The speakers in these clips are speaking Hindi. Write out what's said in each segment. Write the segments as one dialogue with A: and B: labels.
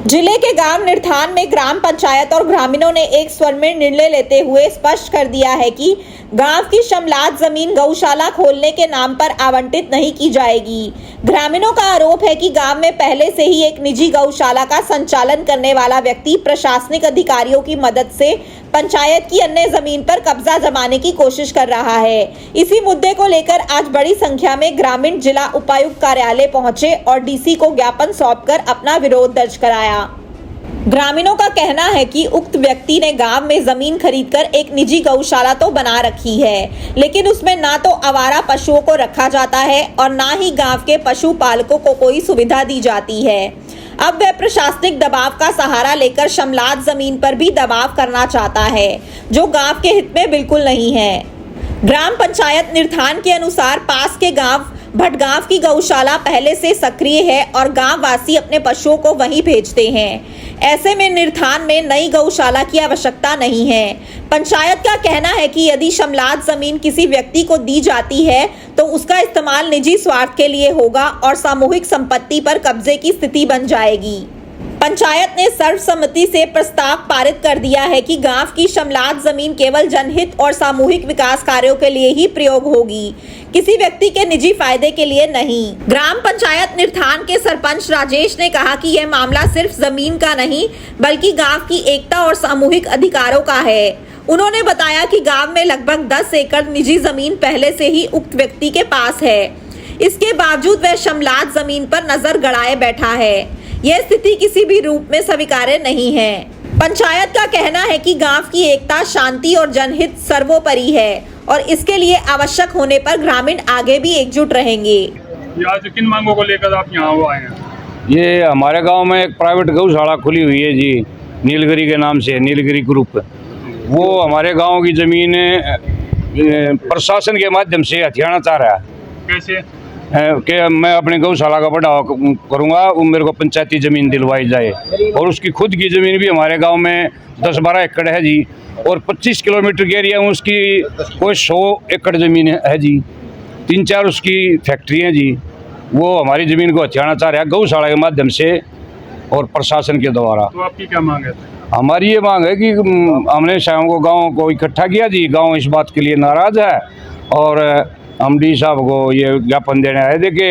A: जिले के गांव निर्धान में ग्राम पंचायत और ग्रामीणों ने एक स्वर में निर्णय लेते हुए स्पष्ट कर दिया है कि गांव की शमलात जमीन गौशाला खोलने के नाम पर आवंटित नहीं की जाएगी। ग्रामीणों का आरोप है कि गांव में पहले से ही एक निजी गौशाला का संचालन करने वाला व्यक्ति प्रशासनिक अधिकारियों की मदद से पंचायत की अन्य जमीन पर कब्जा जमाने की कोशिश कर रहा है। इसी मुद्दे को लेकर आज बड़ी संख्या में ग्रामीण जिला उपायुक्त कार्यालय पहुंचे और डीसी को ज्ञापन सौंपकर अपना विरोध दर्ज कराया। ग्रामीणों का कहना है कि उक्त व्यक्ति ने गांव में जमीन खरीदकर एक निजी गौशाला तो बना रखी है, लेकिन उसमें ना तो आवारा पशुओं को रखा जाता है और ना ही गांव के पशुपालकों को कोई सुविधा दी जाती है। अब वह प्रशासनिक दबाव का सहारा लेकर शमलात जमीन पर भी दबाव करना चाहता है, जो गांव के हित में बिल्कुल नहीं है। ग्राम पंचायत निर्धान के अनुसार पास के गांव भटगांव की गौशाला पहले से सक्रिय है और गांव वासी अपने पशुओं को वहीं भेजते हैं। ऐसे में निर्धान में नई गौशाला की आवश्यकता नहीं है। पंचायत का कहना है कि यदि शमलात जमीन किसी व्यक्ति को दी जाती है तो उसका इस्तेमाल निजी स्वार्थ के लिए होगा और सामूहिक संपत्ति पर कब्जे की स्थिति बन जाएगी। पंचायत ने सर्वसम्मति से प्रस्ताव पारित कर दिया है कि गांव की शमलात जमीन केवल जनहित और सामूहिक विकास कार्यों के लिए ही प्रयोग होगी, किसी व्यक्ति के निजी फायदे के लिए नहीं। ग्राम पंचायत निर्धान के सरपंच राजेश ने कहा कि यह मामला सिर्फ जमीन का नहीं बल्कि गांव की एकता और सामूहिक अधिकारों का है। उन्होंने बताया कि गांव में लगभग 10 एकड़ निजी जमीन पहले से ही उक्त व्यक्ति के पास है। इसके बावजूद वह शमलात जमीन पर नजर गड़ाए बैठा है। यह स्थिति किसी भी रूप में स्वीकार्य नहीं है। पंचायत का कहना है कि गांव की एकता, शांति और जनहित सर्वोपरि है और इसके लिए आवश्यक होने पर ग्रामीण आगे भी एकजुट रहेंगे।
B: आज किन मांगों को लेकर आप यहाँ आए हैं?
C: ये हमारे गांव में एक प्राइवेट गौशाला खुली हुई है जी, नीलगिरी के नाम से, नीलगिरी ग्रुप। वो हमारे गांव की जमीन प्रशासन के माध्यम से हथियाना चाह रहा है।
B: कैसे?
C: कि मैं अपनी गौशाला का बढ़ावा करूंगा, वो मेरे को पंचायती ज़मीन दिलवाई जाए। और उसकी खुद की ज़मीन भी हमारे गांव में 10-12 एकड़ है जी, और 25 किलोमीटर के एरिया में उसकी कोई 100 एकड़ ज़मीन है जी। 3-4 उसकी फैक्ट्री हैं जी। वो हमारी ज़मीन को हथियाना चाह रहा है गौशाला के माध्यम से और प्रशासन के द्वारा।
B: तो आपकी क्या मांग है?
C: हमारी ये मांग है कि हमने शाम को गाँव को इकट्ठा किया जी, गाँव इस बात के लिए नाराज़ है और हम डी साहब को ये ज्ञापन देने आए थे कि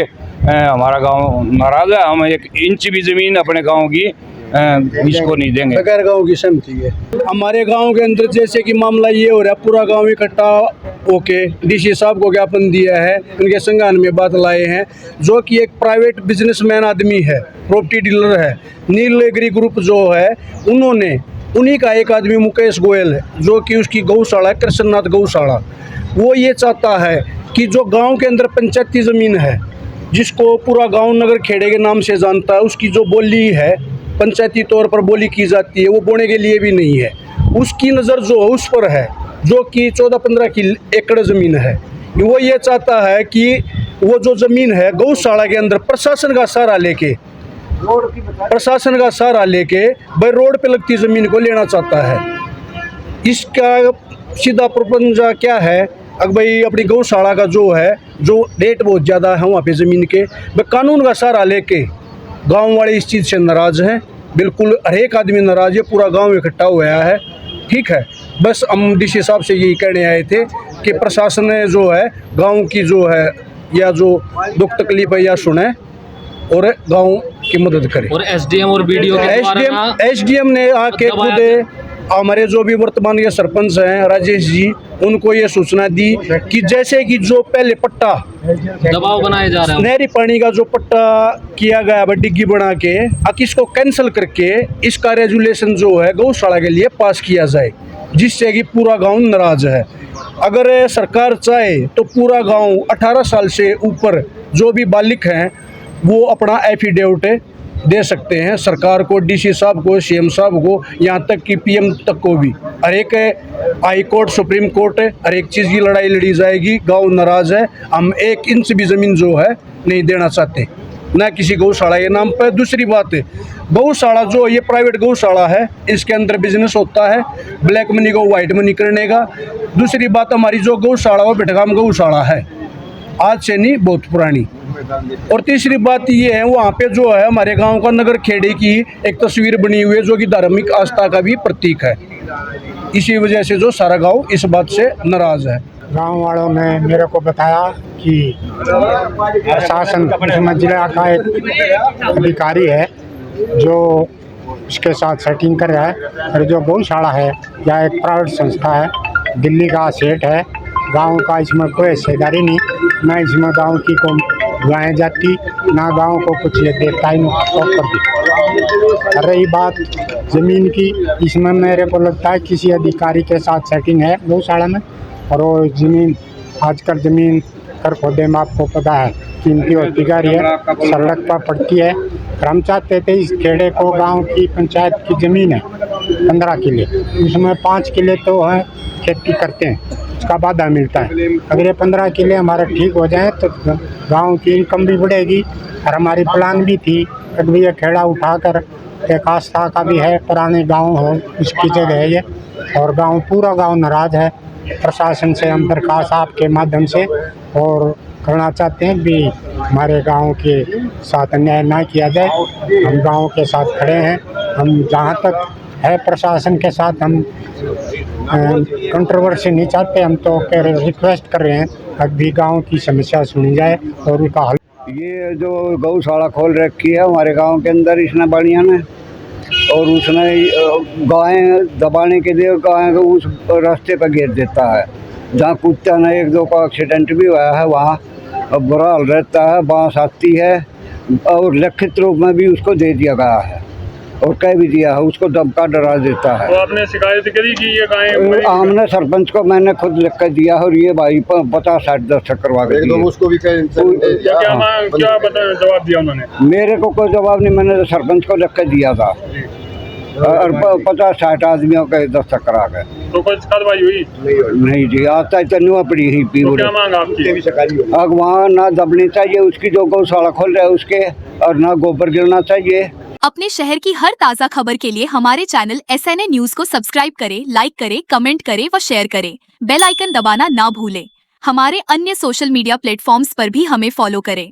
C: हमारा गांव नाराज है, हम 1 इंच भी जमीन अपने गांव की इसको नहीं देंगे।
D: बगैर गांव की सहमति है। हमारे गांव के अंदर जैसे कि मामला ये हो रहा है, पूरा गांव इकट्ठा होके डीसी साहब को ज्ञापन दिया है, उनके संज्ञान में बात लाए हैं, जो कि एक प्राइवेट बिजनेसमैन आदमी है, प्रॉपर्टी डीलर है, नीलगिरी ग्रुप जो है, उन्हीं का एक आदमी मुकेश गोयल है, जो कि उसकी गौशाला है कृष्णनाथ गौशाला। वो ये चाहता है कि जो गांव के अंदर पंचायती ज़मीन है, जिसको पूरा गांव नगर खेड़े के नाम से जानता है, उसकी जो बोली है, पंचायती तौर पर बोली की जाती है, वो बोने के लिए भी नहीं है। उसकी नज़र जो उस पर है, जो कि 14-15 एकड़ ज़मीन है। वो ये चाहता है कि वो जो ज़मीन है गौशाला के अंदर प्रशासन का सहारा लेके भाई रोड पे लगती ज़मीन को लेना चाहता है। इसका सीधा प्रपंचा क्या है, अगर भाई अपनी गौशाला का जो रेट बहुत ज़्यादा है वहाँ पे ज़मीन के, भाई कानून का सहारा लेके गांव वाले इस चीज़ से नाराज़ हैं। बिल्कुल हर एक आदमी नाराज़ है, पूरा गांव इकट्ठा हुआ है। ठीक है, बस हम डीसी साहब से यही कहने आए थे कि प्रशासन ने जो है गांव की जो है या जो दुख तकलीफ है या सुने और गांव की मदद करे।
E: और एसडीएम और बीडीओ
D: एसडीएम ने आके खुद हमारे जो भी वर्तमान के सरपंच हैं राजेश जी, उनको ये सूचना दी कि जैसे कि जो पहले पट्टा
E: दबाव बनाया जा रहा है,
D: नहरी पानी का जो पट्टा किया गया है डिग्गी बना के, इसको कैंसिल करके इसका रेजुलेशन जो है गौशाला के लिए पास किया जाए, जिससे कि पूरा गांव नाराज है। अगर सरकार चाहे तो पूरा गांव 18 साल से ऊपर जो भी बालिक हैं वो अपना एफिडेविट दे सकते हैं सरकार को, डीसी साहब को, सीएम साहब को, यहाँ तक कि पीएम तक को भी। हर एक हाई कोर्ट, सुप्रीम कोर्ट, हर एक चीज़ की लड़ाई लड़ी जाएगी। गांव नाराज है, हम 1 इंच भी ज़मीन जो है नहीं देना चाहते, ना किसी गौशाला के नाम पर। दूसरी बात, गौशाला जो ये प्राइवेट गौशाला है, इसके अंदर बिजनेस होता है ब्लैक मनी को वाइट मनी करने का। दूसरी बात, हमारी जो गौशाला वो भटगाम गौशाला है, आज से नहीं, बहुत पुरानी। और तीसरी बात ये है, वहाँ पे जो है हमारे गांव का नगर खेड़े की एक तस्वीर बनी हुई है जो कि धार्मिक आस्था का भी प्रतीक है। इसी वजह से जो सारा गांव इस बात से नाराज है।
F: गांव वालों ने मेरे को बताया कि प्रशासन जिला का एक अधिकारी है जो इसके साथ सेटिंग कर रहा है। और जो गौशाला है या एक प्राइवेट संस्था है, दिल्ली का सेठ है, गांव का इसमें कोई हिस्सेदारी नहीं, ना इसमें गांव की कोई गायें जाती, ना गांव को कुछ ये देता ही कर दी। रही बात ज़मीन की, इसमें मेरे को लगता है किसी अधिकारी के साथ सेटिंग है गौशाला में। और वो ज़मीन आजकल ज़मीन कर खोदे में आपको पता है कीमती होती जा रही है, सड़क पर पड़ती है। हम चाहते थे इस खेड़े को, गांव की पंचायत की ज़मीन है 15 किले, उसमें 5 किले तो है खेती करते हैं, उसका वादा मिलता है। अगर ये 15 किले हमारे ठीक हो जाए तो गांव की इनकम भी बढ़ेगी। और हमारी प्लान भी थी कि ये खेड़ा उठाकर एक आस्था का भी है, पुराने गांव हो उसकी जगह है ये। और गांव पूरा गांव नाराज़ है। प्रशासन से हम दरख्वास्त आपके माध्यम से और करना चाहते हैं भी हमारे गांव के साथ अन्याय ना किया जाए। हम गांव के साथ खड़े हैं, हम जहां तक है प्रशासन के साथ हम कंट्रोवर्सी नहीं चाहते। हम तो रिक्वेस्ट कर रहे हैं अभी गांव की समस्या सुनी जाए और उसका हल।
C: ये जो गौशाला खोल रखी है हमारे गांव के अंदर इसने बढ़िया ने, और उसने गायें दबाने के लिए गायें को उस रास्ते पर घेर देता है जहाँ कुत्ता ने 1-2 का एक्सीडेंट भी हुआ है। वहाँ बुरा हाल रहता है, बांस आती है और लिखित रूप में भी उसको दे दिया गया है और कह भी दिया है, उसको धमका डरा देता है।
B: तो आपने शिकायत करी कि ये गायें?
C: हमने सरपंच को मैंने खुद लिख कर दिया और ये भाई 50-60 दस्तखत करवा के दिए।
G: उसको भी
B: क्या जवाब दिया उन्होंने?
C: मेरे को कोई जवाब नहीं, मैंने तो सरपंच को लिख कर दिया था और 50-60 आदमियों के दस्तखत करा गए।
B: तो कुछ कार्रवाई हुई?
C: नहीं जी, आज तक तनुआ पड़ी ही पी।
B: तो क्या मांग आपकी?
C: अब वहाँ ना दबनी चाहिए उसकी जो गौशाला खोल रहे हैं उसके, और ना गोबर गिरना चाहिए।
H: अपने शहर की हर ताज़ा खबर के लिए हमारे चैनल SNA न्यूज़ को सब्सक्राइब करें, लाइक करें, कमेंट करें व शेयर करें। बेल आइकन दबाना ना भूलें। हमारे अन्य सोशल मीडिया प्लेटफॉर्म्स पर भी हमें फॉलो करें।